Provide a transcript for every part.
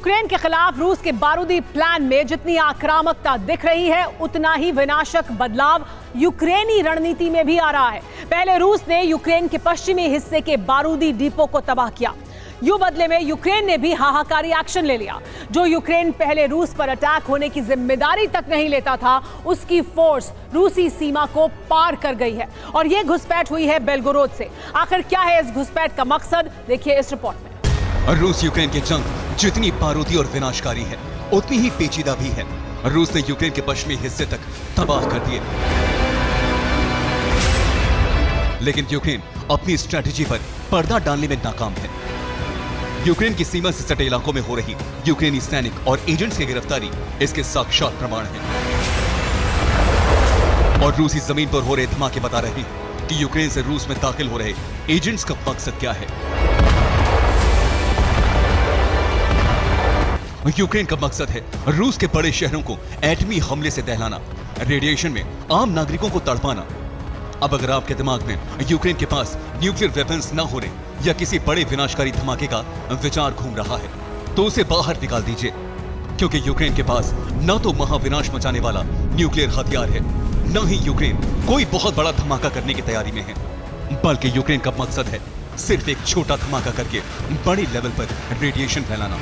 Ukraine के खिलाफ रूस के बारूदी प्लान में जितनी आक्रामकता दिख रही है, उतना ही विनाशक बदलाव यूक्रेनी रणनीति में भी आ रहा है। पहले रूस ने यूक्रेन के पश्चिमी हिस्से के बारूदी डिपो को तबाह किया। यूं बदले में यूक्रेन ने भी हाहाकारी एक्शन ले लिया। जो यूक्रेन पहले रूस पर अटैक होने की जिम्मेदारी तक नहीं लेता था, उसकी फोर्स रूसी सीमा को पार कर गई है और यह घुसपैठ हुई है बेलगोरोद से। आखिर क्या है इस घुसपैठ का मकसद, देखिए इस रिपोर्ट में। रूस यूक्रेन की जंग जितनी बारूदी और विनाशकारी है, उतनी ही पेचीदा भी है। रूस ने यूक्रेन के पश्चिमी हिस्से तक तबाह कर दिए, लेकिन यूक्रेन अपनी स्ट्रैटेजी पर पर्दा डालने में नाकाम है। यूक्रेन की सीमा से सटे इलाकों में हो रही यूक्रेनी सैनिक और एजेंट्स की गिरफ्तारी इसके साक्षात प्रमाण है। और रूसी जमीन पर हो रहे धमाके बता रहे हैं कि यूक्रेन से रूस में दाखिल हो रहे एजेंट्स का मकसद क्या है। यूक्रेन का मकसद है रूस के बड़े शहरों को एटमी हमले से दहलाना, रेडिएशन में आम नागरिकों को तड़पाना। अब अगर आपके दिमाग में यूक्रेन के पास न्यूक्लियर वेपन्स न होने या किसी बड़े विनाशकारी धमाके का विचार घूम रहा है, तो उसे बाहर निकाल दीजिए, क्योंकि यूक्रेन के पास न तो महाविनाश मचाने वाला न्यूक्लियर हथियार है, न ही यूक्रेन कोई बहुत बड़ा धमाका करने की तैयारी में है, बल्कि यूक्रेन का मकसद है सिर्फ एक छोटा धमाका करके बड़े लेवल पर रेडिएशन फैलाना।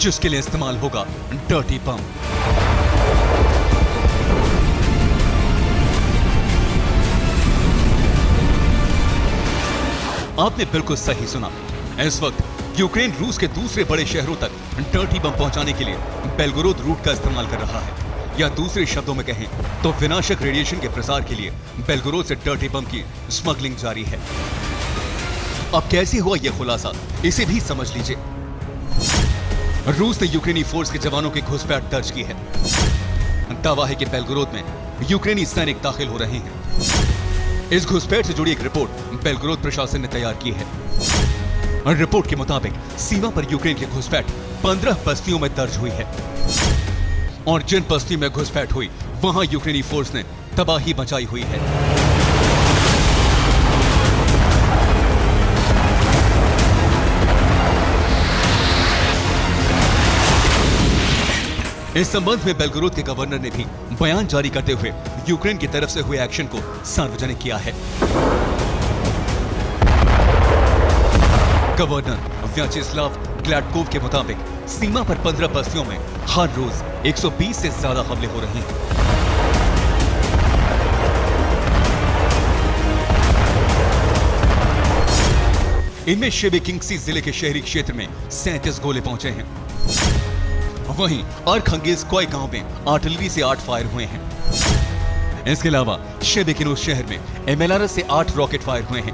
जिसके लिए इस्तेमाल होगा डर्टी बम। आपने बिल्कुल सही सुना। इस वक्त यूक्रेन रूस के दूसरे बड़े शहरों तक डर्टी बम पहुंचाने के लिए बेलगोरोद रूट का इस्तेमाल कर रहा है, या दूसरे शब्दों में कहें तो विनाशक रेडिएशन के प्रसार के लिए बेलगोरोद से डर्टी बम की स्मगलिंग जारी है। अब कैसे हुआ यह खुलासा, इसे भी समझ लीजिए। रूस ने यूक्रेनी फोर्स के जवानों की घुसपैठ दर्ज की है। दावा है कि बेलगोरोद में यूक्रेनी सैनिक दाखिल हो रहे हैं। इस घुसपैठ से जुड़ी एक रिपोर्ट बेलगोरोद प्रशासन ने तैयार की है। रिपोर्ट के मुताबिक सीमा पर यूक्रेन की घुसपैठ 15 बस्तियों में दर्ज हुई है, और जिन बस्ती में घुसपैठ हुई वहां यूक्रेनी फोर्स ने तबाही मचाई हुई है। इस संबंध में बेलगोरोद के गवर्नर ने भी बयान जारी करते हुए यूक्रेन की तरफ से हुए एक्शन को सार्वजनिक किया है। गवर्नर व्याचेस्लाव ग्लैडकोव के मुताबिक सीमा पर 15 बस्तियों में हर रोज 120 से ज्यादा हमले हो रहे हैं। इनमें शेबेकिंग्सी जिले के शहरी क्षेत्र में 37 गोले पहुंचे हैं। वहीं अर्खंगेल्स्कोय गांव में आर्टिलरी से 8 फायर हुए हैं। इसके अलावा शेबेकिनोस शहर में एमएलआरएस से 8 रॉकेट फायर हुए हैं,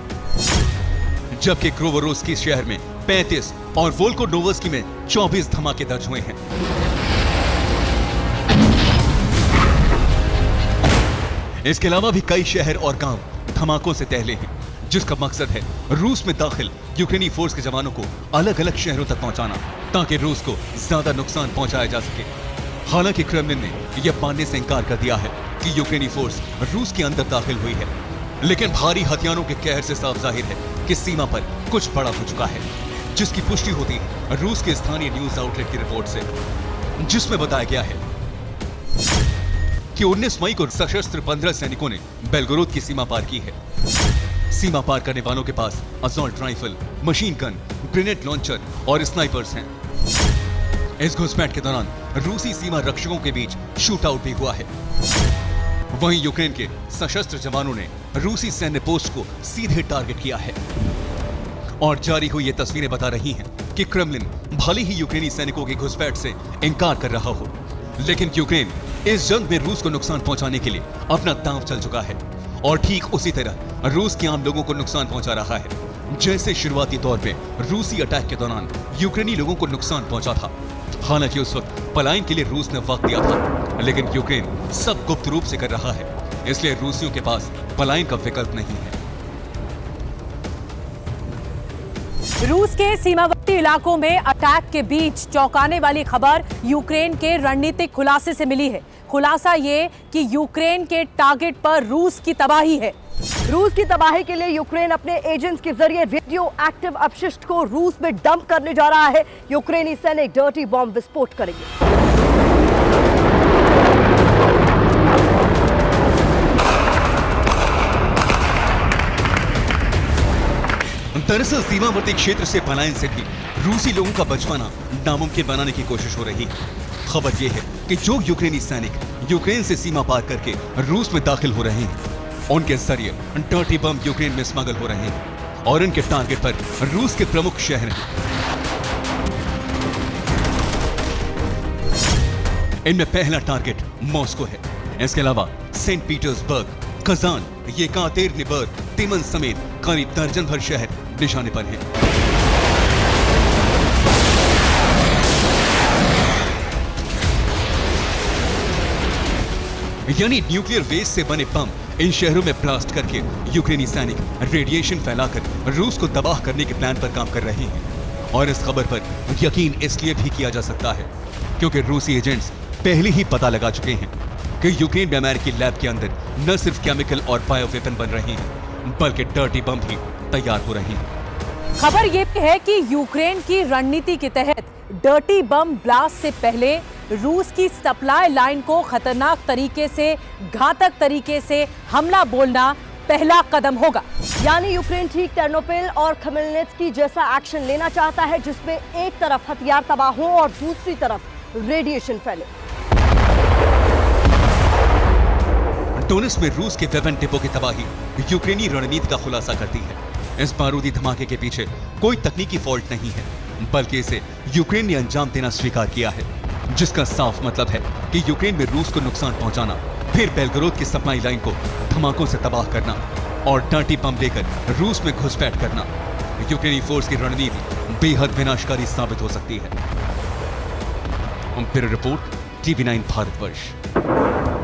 जबकि क्रोवोरोस्की शहर में 35 और वोल्कोनोवस्की में 24 धमाके दर्ज हुए हैं। इसके अलावा भी कई शहर और गांव धमाकों से टहले हैं, जिसका मकसद है रूस में दाखिल यूक्रेनी फोर्स के जवानों को अलग अलग शहरों तक पहुंचाना, ताकि रूस को ज्यादा नुकसान पहुंचाया जा सके। हालांकि क्रेमलिन ने यह मानने से इंकार कर दिया है कि यूक्रेनी फोर्स रूस के अंदर दाखिल हुई है, लेकिन भारी हथियारों के कहर से साफ जाहिर है कि सीमा पर कुछ बड़ा हो चुका है, जिसकी पुष्टि होती है रूस के स्थानीय न्यूज आउटलेट की रिपोर्ट से, जिसमें बताया गया है कि 19 मई को सशस्त्र 15 सैनिकों ने बेलगोरोद की सीमा पार की है। सीमा पार करने वालों के पास assault rifle, machine gun, grenade launcher और स्नाइपर्स हैं। इस घुसपैठ के दौरान रूसी सीमा रक्षकों के बीच शूट आउट भी हुआ है। वहीं यूक्रेन के सशस्त्र जवानों ने रूसी सैन्य पोस्ट को सीधे टारगेट किया है। और जारी हुई ये तस्वीरें बता रही हैं कि क्रेमलिन भले ही यूक्रेनी सैनिकों की घुसपैठ से इंकार कर रहा हो, लेकिन यूक्रेन इस जंग में रूस को नुकसान पहुंचाने के लिए अपना दांव चल चुका है, और ठीक उसी तरह रूस के आम लोगों को नुकसान पहुंचा रहा है, जैसे शुरुआती दौर पे रूसी अटैक के दौरान यूक्रेनी लोगों को नुकसान पहुंचा था। हालांकि उस वक्त पलायन के लिए रूस ने वक्त दिया था, लेकिन यूक्रेन सब गुप्त रूप से कर रहा है, इसलिए रूसियों के पास पलायन का विकल्प नहीं है। रूस के सीमावर्ती इलाकों में अटैक के बीच चौंकाने वाली खबर यूक्रेन के रणनीतिक खुलासे से मिली है। खुलासा ये कि यूक्रेन के टारगेट पर रूस की तबाही है। रूस की तबाही के लिए यूक्रेन अपने एजेंट्स के जरिए रेडियो एक्टिव अपशिष्ट को रूस में डंप करने जा रहा है। यूक्रेनी सैनिक डर्टी बॉम्ब विस्फोट करेंगे। दरअसल सीमावर्ती क्षेत्र से पलायन से भी रूसी लोगों का बच पाना नामुमकिन बनाने की कोशिश हो रही है। खबर यह है कि जो यूक्रेनी सैनिक यूक्रेन से सीमा पार करके रूस में दाखिल हो रहे हैं, उनके जरिए डर्टी बम यूक्रेन में स्मगल हो रहे हैं और इनके टारगेट पर रूस के प्रमुख शहर हैं। इनमें पहला टारगेट मॉस्को है। इसके अलावा सेंट पीटर्सबर्ग, कजान, येकातेरिनबर्ग, तिमन समेत करीब दर्जन भर शहर निशाने पर हैं। यानी न्यूक्लियर वेस्ट से बने बम इन शहरों में ब्लास्ट करके यूक्रेनी सैनिक रेडिएशन फैलाकर रूस को तबाह करने के प्लान पर काम कर रहे हैं। और इस खबर पर यकीन इसलिए भी किया जा सकता है क्योंकि रूसी एजेंट्स पहले ही पता लगा चुके हैं कि यूक्रेन में अमेरिकी लैब के अंदर न सिर्फ केमिकल और बायो वेपन बन रहे हैं बल्कि डर्टी बम भी तैयार हो रहे हैं। खबर ये भी है कि यूक्रेन की रणनीति के तहत डर्टी बम ब्लास्ट से पहले रूस की सप्लाई लाइन को खतरनाक तरीके से, घातक तरीके से हमला बोलना पहला कदम होगा। यानी यूक्रेन ठीक टर्नोपिल और खमेलनित्स्की जैसा एक्शन लेना चाहता है जिसमें एक तरफ हथियार तबाह हो और दूसरी तरफ रेडिएशन फैले। डोनेट्स्क में रूस के वेपन डिपो की तबाही यूक्रेनी रणनीति का खुलासा करती है। इस बारूदी धमाके के पीछे कोई तकनीकी फॉल्ट नहीं है बल्कि इसे यूक्रेन ने अंजाम देना स्वीकार किया है, जिसका साफ मतलब है कि यूक्रेन में रूस को नुकसान पहुंचाना, फिर बेलगरोद की सप्लाई लाइन को धमाकों से तबाह करना और डर्टी बम लेकर रूस में घुसपैठ करना यूक्रेनी फोर्स की रणनीति बेहद विनाशकारी साबित हो सकती है। Bureau report, TV9 Bharatvarsh.